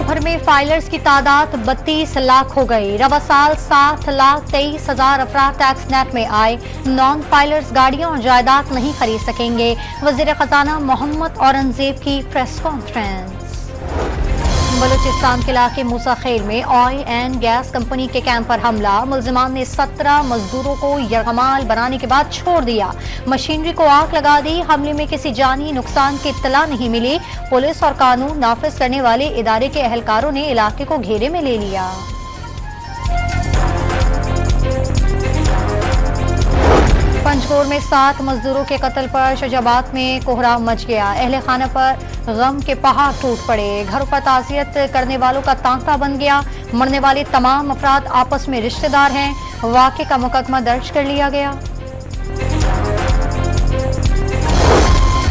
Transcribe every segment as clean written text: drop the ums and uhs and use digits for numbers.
भर में फाइलर्स की तादाद 32 लाख हो गई। रवा साल 7,23,000 अफराद टैक्स नेट में आए। नॉन फाइलर्स गाड़ियां और जायदाद नहीं खरीद सकेंगे। वजीर खजाना मोहम्मद औरंगजेब की प्रेस कॉन्फ्रेंस। बलूचिस्तान के इलाके मूसा खेल में ऑयल एंड गैस कंपनी के कैंप पर हमला। मुल्जिमान ने 17 मजदूरों को यरगमाल बनाने के बाद छोड़ दिया। मशीनरी को आग लगा दी। हमले में किसी जानी नुकसान की इत्तला नहीं मिली। पुलिस और कानून नाफिज करने वाले इदारे के एहलकारों ने इलाके को घेरे में ले लिया। पंचकोर में 7 मजदूरों के कत्ल पर शजाबाद में कोहराम मच गया। अहले खाना पर गम के पहाड़ टूट पड़े। घरों पर ताज़ियत करने वालों का तांता बन गया। मरने वाले तमाम अफराद आपस में रिश्तेदार हैं। वाक़े का मुकदमा दर्ज कर लिया गया।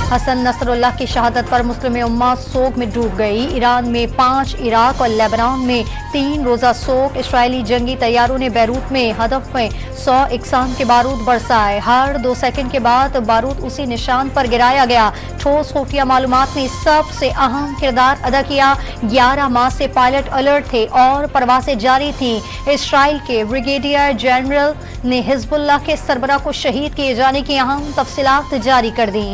हसन नसरुल्लाह की शहादत पर मुस्लिम उम्मा सोग में डूब गई। ईरान में 5, इराक और लेबनान में 3 रोज़ा सोग। इसराइली जंगी तैयारों ने बैरूत में हदफ में 100 इकसाम के बारूद बरसाए। हर 2 सेकंड के बाद बारूद उसी निशान पर गिराया गया। ठोस खुफिया मालूमात ने सबसे अहम किरदार अदा किया। 11 माह से पायलट अलर्ट थे और परवासें जारी थी। इसराइल के ब्रिगेडियर जनरल ने हिजबुल्लाह के सरबराह को शहीद किए जाने की अहम तफसीलात जारी कर दी।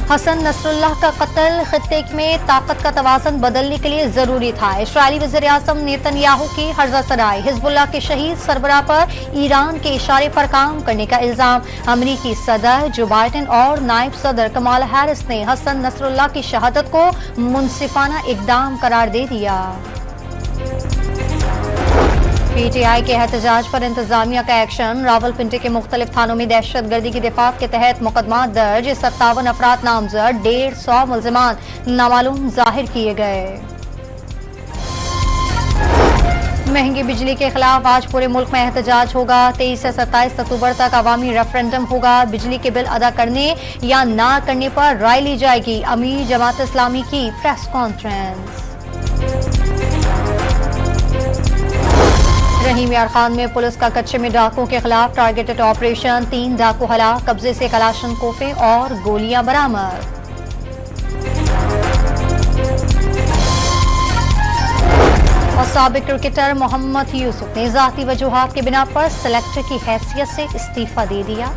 हसन नसरुल्लाह का कत्ल खित्ते में ताकत का तवाज़ुन बदलने के लिए जरूरी था। इसराइली वज़ीर आज़म नेतन्याहू की हर्जा सराय। हिजबुल्लाह के शहीद सरबराह पर ईरान के इशारे पर काम करने का इल्जाम। अमरीकी सदर जो बाइडेन और नायब सदर कमाला हैरिस ने हसन नसरुल्लाह की शहादत को मुनसिफाना इक़दाम करार दे दिया। पीटीआई के एहतजाज पर इंतजामिया का एक्शन। रावलपिंडी के मुख्तलिफ थानों में दहशत गर्दी की दिफात के तहत मुकदमा दर्ज। 57 अफराद नामजद। 150 मुल्जिमान नामालूम जाहिर किए गए। महंगी बिजली के खिलाफ आज पूरे मुल्क में एहतजाज होगा। 23 से 27 अक्टूबर तक अवामी रेफरेंडम होगा। बिजली के बिल अदा करने या ना करने पर राय ली जाएगी। अमीर जमात इस्लामी की प्रेस कॉन्फ्रेंस। रहीम यार खान में पुलिस का कच्चे में डाकुओं के खिलाफ टारगेटेड ऑपरेशन। 3 डाकू हलाक। कब्जे से कलाशनकोफे और गोलियां बरामद। और साबिक क्रिकेटर मोहम्मद यूसुफ ने ज़ाती वजूहात की बिना पर सेलेक्टर की हैसियत से इस्तीफा दे दिया।